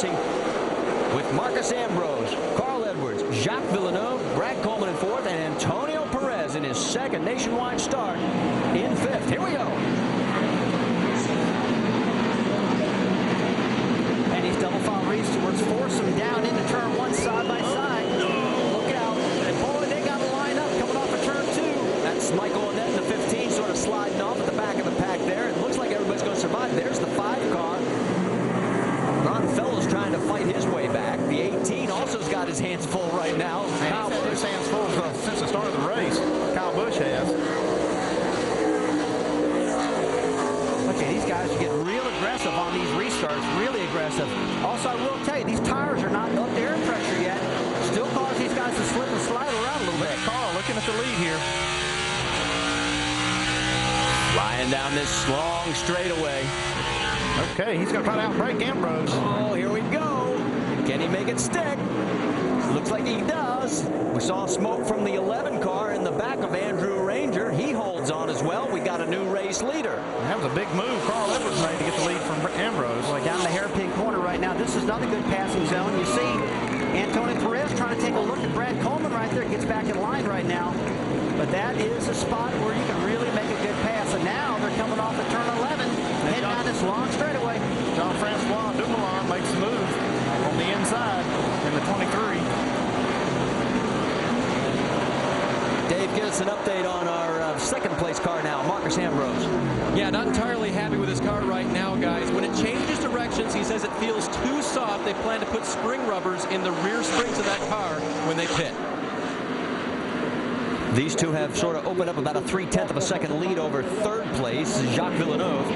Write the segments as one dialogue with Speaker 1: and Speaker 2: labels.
Speaker 1: Racing with Marcus Ambrose, Carl Edwards, Jacques Villeneuve, Brad Coleman in fourth, and Antonio Perez in his second nationwide start in fifth. Here we go.
Speaker 2: And these double file restarts force them down into turn one side by side. Look out. And boy, they got to line up coming off of turn two.
Speaker 1: That's Michael Annette in the 15, sort of sliding off at the back of the pack there. It looks like everybody's going to survive. There's the 5 car. Ron Fellows trying to fight his way back. The 18 also has got his hands full right now.
Speaker 3: Kyle Busch his hands full since the start of the race. Kyle Busch has.
Speaker 2: Okay, these guys are getting real aggressive on these restarts, really aggressive. Also, I will tell you, these tires are not up to air pressure yet. Still cause these guys to slip and slide around a little bit.
Speaker 3: Carl looking at the lead here.
Speaker 1: Flying down this long straightaway.
Speaker 3: Okay, he's going to try to outbrake Ambrose.
Speaker 1: Oh, here we go. Can he make it stick? Looks like he does. We saw smoke from the 11 car in the back of Andrew Ranger. He holds on as well. We got a new race leader.
Speaker 3: That was a big move Carl Edwards made to get the lead from Ambrose.
Speaker 2: Boy, down the hairpin corner right now. This is not a good passing zone. You see Antonio Perez trying to take a look at Brad Coleman right there. Gets back in line right now. But that is a spot where you can really make a good pass. And now they're coming off at turn 11. Heading down this long straightaway.
Speaker 3: Jean-Francois Dumoulin makes the move on the inside in the 23.
Speaker 1: Dave, give us an update on our second place car now, Marcus Ambrose.
Speaker 4: Yeah, not entirely happy with his car right now, guys. When it changes directions, he says it feels too soft. They plan to put spring rubbers in the rear springs of that car when they pit.
Speaker 1: These two have sort of opened up about a 3/10 of a second lead over third place, Jacques Villeneuve.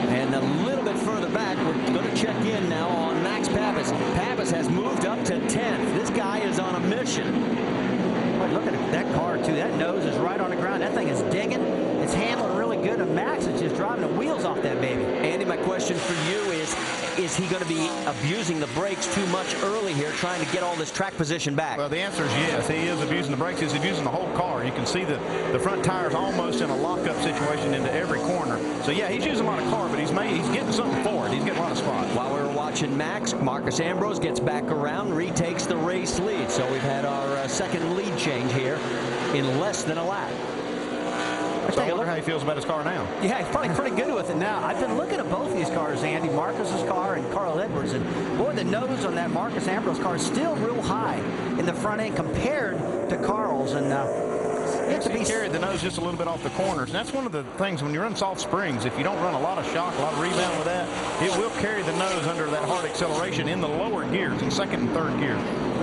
Speaker 1: And a little bit further back, we're going to check in now on Max Pappas. Pappas has moved up to 10th. This guy is on a mission.
Speaker 2: Boy, look at that car, too. That nose is right on the ground. That thing is digging. It's handling really good. And Max is just driving the wheels off that baby.
Speaker 1: Andy, my question for you is he going to be abusing the brakes too much early here, trying to get all this track position back?
Speaker 3: Well, the answer is yes. He is abusing the brakes. He's abusing the whole car. You can see the front tires almost in a lockup situation into every corner. So, yeah, he's using a lot of car, but he's getting something for it. He's getting a lot of spots.
Speaker 1: While we were watching Max, Marcus Ambrose gets back around, retakes the race lead. So we've had our second lead change here in less than a lap.
Speaker 3: So I wonder how he feels about his car now.
Speaker 2: Yeah, he's probably pretty good with it now. I've been looking at both of these cars, Andy, Marcus's car and Carl Edwards, and boy, the nose on that Marcus Ambrose car is still real high in the front end compared to Carl's, and
Speaker 3: he carried the nose just a little bit off the corners. And that's one of the things when you run soft springs, if you don't run a lot of shock, a lot of rebound with that, it will carry the nose under that hard acceleration in the lower gears, in second and third gear.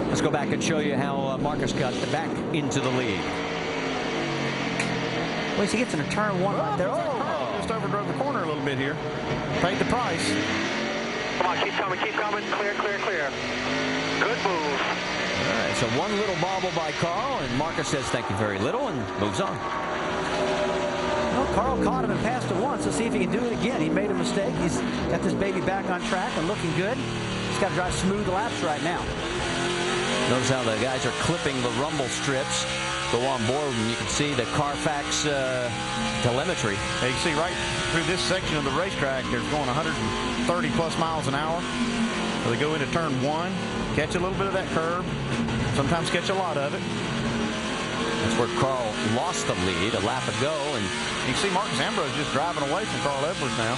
Speaker 1: Let's go back and show you how Marcus got back into the lead.
Speaker 2: Well, he gets in a turn one right there.
Speaker 3: Oh, just overdrove the corner a little bit here. Paid the price.
Speaker 5: Come on, keep coming, keep coming. Clear, clear, clear. Good move.
Speaker 1: All right, so one little bobble by Carl, and Marcus says thank you very little and moves on.
Speaker 2: Well, Carl caught him and passed it once. Let's see if he can do it again. He made a mistake. He's got this baby back on track and looking good. He's got to drive smooth laps right now.
Speaker 1: Notice how the guys are clipping the rumble strips. Go on board and you can see the Carfax telemetry.
Speaker 3: Yeah, you can see right through this section of the racetrack, they're going 130 plus miles an hour. So they go into turn one, catch a little bit of that curb, sometimes catch a lot of it.
Speaker 1: That's where Carl lost the lead a lap ago, and
Speaker 3: you can see Marcus Ambrose just driving away from Carl Edwards now.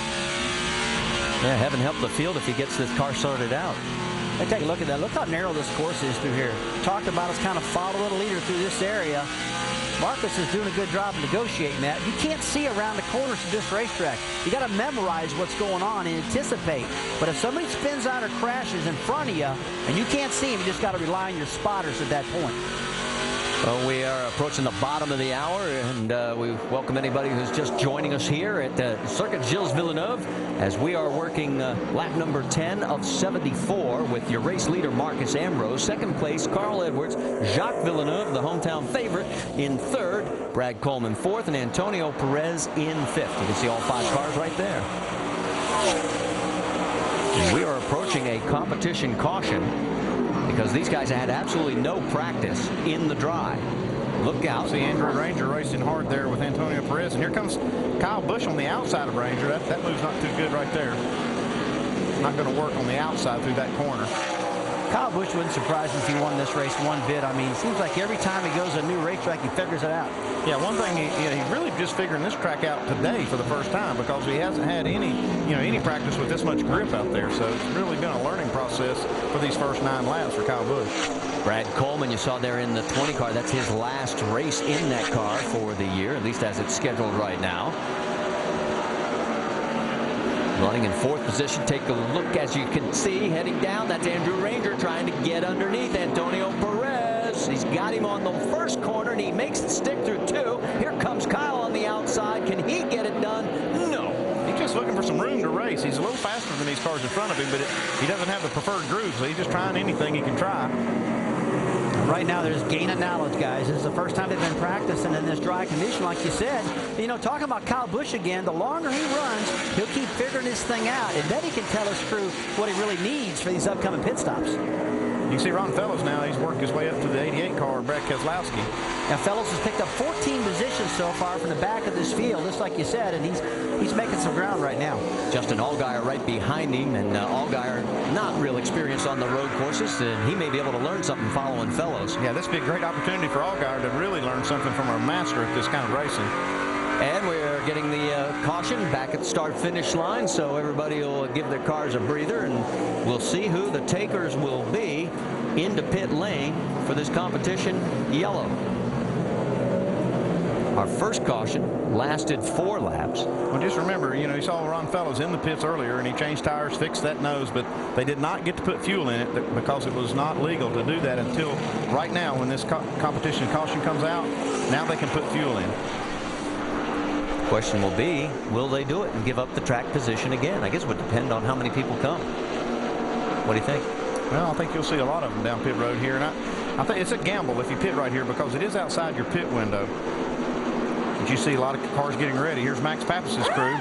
Speaker 1: Yeah, heaven help the field if he gets this car sorted out.
Speaker 2: Hey, take a look at that. Look how narrow this course is through here. Talked about us kind of following the leader through this area. Marcus is doing a good job of negotiating that. You can't see around the corners of this racetrack. You got to memorize what's going on and anticipate. But if somebody spins out or crashes in front of you and you can't see him, you just got to rely on your spotters at that point.
Speaker 1: Well, we are approaching the bottom of the hour, and we welcome anybody who's just joining us here at Circuit Gilles Villeneuve as we are working lap number 10 of 74 with your race leader Marcus Ambrose, second place Carl Edwards, Jacques Villeneuve, the hometown favorite, in third, Brad Coleman fourth, and Antonio Perez in fifth. You can see all 5 cars right there. We are approaching a competition caution, because these guys had absolutely no practice in the dry. Look out.
Speaker 3: See Andrew Ranger racing hard there with Antonio Perez. And here comes Kyle Busch on the outside of Ranger. That move's not too good right there. not going to work on the outside through that corner.
Speaker 2: Kyle Busch wouldn't surprise me if he won this race one bit. I mean, it seems like every time he goes to a new racetrack, he figures it out.
Speaker 3: Yeah, one thing, he's really just figuring this track out today for the first time because he hasn't had any practice with this much grip out there. So it's really been a learning process for these first 9 laps for Kyle Busch.
Speaker 1: Brad Coleman, you saw there in the 20 car. That's his last race in that car for the year, at least as it's scheduled right now. Running in 4th position. Take a look, as you can see, heading down. That's Andrew Ranger trying to get underneath Antonio Perez. He's got him on the first corner, and he makes it stick through 2. Here comes Kyle on the outside. Can he get it done? No.
Speaker 3: He's just looking for some room to race. He's a little faster than these cars in front of him, but he doesn't have the preferred groove, so he's just trying anything he can try.
Speaker 2: Right now, there's gain of knowledge, guys. This is the first time they've been practicing in this dry condition, like you said. You know, talking about Kyle Busch again, the longer he runs, he'll keep figuring this thing out, and then he can tell his crew what he really needs for these upcoming pit stops.
Speaker 3: You can see Ron Fellows now. He's worked his way up to the 88 car, Brad Keselowski.
Speaker 2: Now, Fellows has picked up 14 positions so far from the back of this field, just like you said, and he's making some ground right now.
Speaker 1: Justin Allgaier right behind him, and Allgaier not real experienced on the road courses, and he may be able to learn something following Fellows.
Speaker 3: Yeah, this would be a great opportunity for Allgaier to really learn something from our master at this kind of racing.
Speaker 1: And we're getting the caution back at the start-finish line, so everybody will give their cars a breather, and we'll see who the takers will be into pit lane for this competition yellow. Our first caution lasted 4 laps.
Speaker 3: Well, just remember, you saw Ron Fellows in the pits earlier, and he changed tires, fixed that nose, but they did not get to put fuel in it because it was not legal to do that until right now when this competition caution comes out. Now they can put fuel in.
Speaker 1: Question will be, will they do it and give up the track position again? I guess it would depend on how many people come. What do you think?
Speaker 3: Well, I think you'll see a lot of them down pit road here, and I think it's a gamble if you pit right here because it is outside your pit window. But you see a lot of cars getting ready. Here's Max Pappas's crew.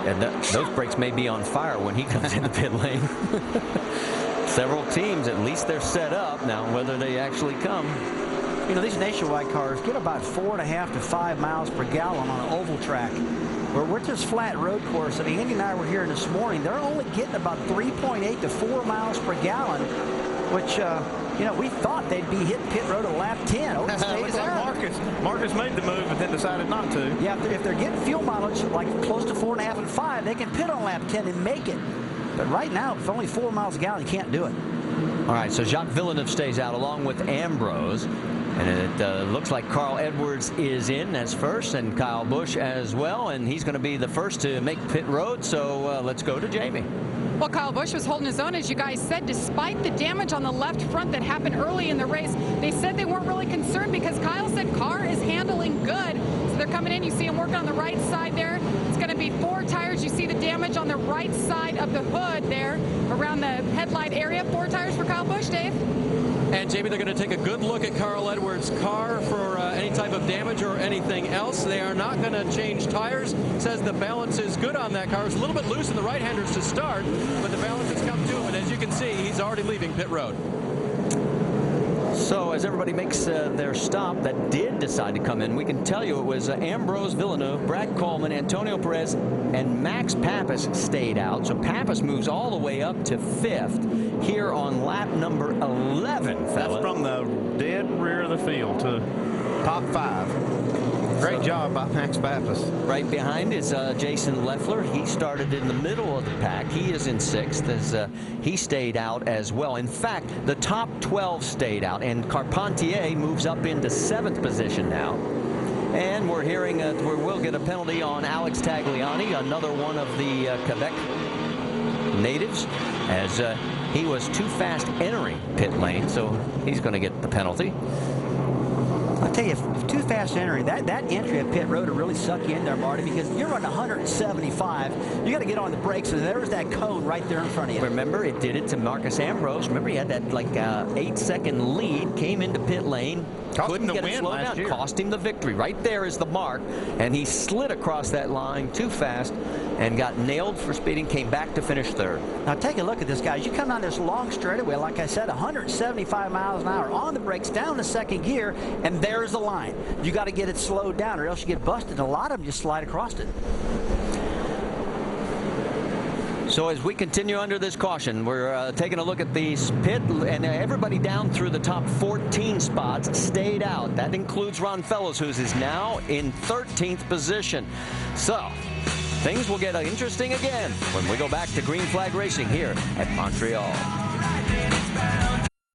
Speaker 1: And those brakes may be on fire when he comes in the pit lane. Several teams, at least they're set up. Now, whether they actually come.
Speaker 2: You know, these nationwide cars get about 4.5 to 5 miles per gallon on an oval track. Where we're just flat road course, and Andy and I were here this morning, they're only getting about 3.8 to 4 miles per gallon, which, we thought they'd be hitting pit road at lap 10. Oh, it stays out.
Speaker 3: Marcus made the move, but then decided not to.
Speaker 2: Yeah, if they're getting fuel mileage like close to 4.5 and 5, they can pit on lap 10 and make it. But right now, if only 4 miles a gallon, you can't do it.
Speaker 1: All right, so Jacques Villeneuve stays out along with Ambrose. And it looks like Carl Edwards is in as first, and Kyle Busch as well, and he's going to be the first to make pit road. So let's go to Jamie.
Speaker 6: Well, Kyle Busch was holding his own, as you guys said, despite the damage on the left front that happened early in the race. They said they weren't really concerned because Kyle said car is handling good. So they're coming in. You see him working on the right side there. It's going to be 4 tires. You see the damage on the right side of the hood there around the headlight area. 4 tires for Kyle Busch, Dave.
Speaker 4: And, Jamie, they're going to take a good look at Carl Edwards' car for any type of damage or anything else. They are not going to change tires. Says the balance is good on that car. It's a little bit loose in the right-handers to start, but the balance has come to him. And as you can see, he's already leaving pit road.
Speaker 1: So as everybody makes their stop that did decide to come in, we can tell you it was Ambrose, Villeneuve, Brad Coleman, Antonio Perez, and Max Pappas stayed out. So Pappas moves all the way up to 5th here on lap number 11, fella.
Speaker 3: That's from the dead rear of the field to top 5. Great job by Max Pappas.
Speaker 1: Right behind is Jason Leffler. He started in the middle of the pack. He is in 6th as he stayed out as well. In fact, the top 12 stayed out, and Carpentier moves up into 7th position now. And we're hearing we'll get a penalty on Alex Tagliani, another one of the Quebec natives, as he was too fast entering pit lane, so he's going to get the penalty.
Speaker 2: I'll tell you, if too fast entering, that entry at pit road will really suck you in there, Marty, because you're running 175. You got to get on the brakes, and there's that cone right there in front of you.
Speaker 1: Remember, it did it to Marcus Ambrose. Remember, he had that like 8-second lead, came into pit lane, couldn't get it slowed down, cost him the victory. Right there is the mark, and he slid across that line too fast and got nailed for speeding, came back to finish 3rd.
Speaker 2: Now take a look at this, guys. You come down this long straightaway, like I said, 175 miles an hour on the brakes, down to 2nd gear, and there's the line. You got to get it slowed down or else you get busted. A lot of them just slide across it.
Speaker 1: So as we continue under this caution, we're taking a look at the pit, and everybody down through the top 14 spots stayed out. That includes Ron Fellows, who is now in 13th position. So things will get interesting again when we go back to green flag racing here at Montreal.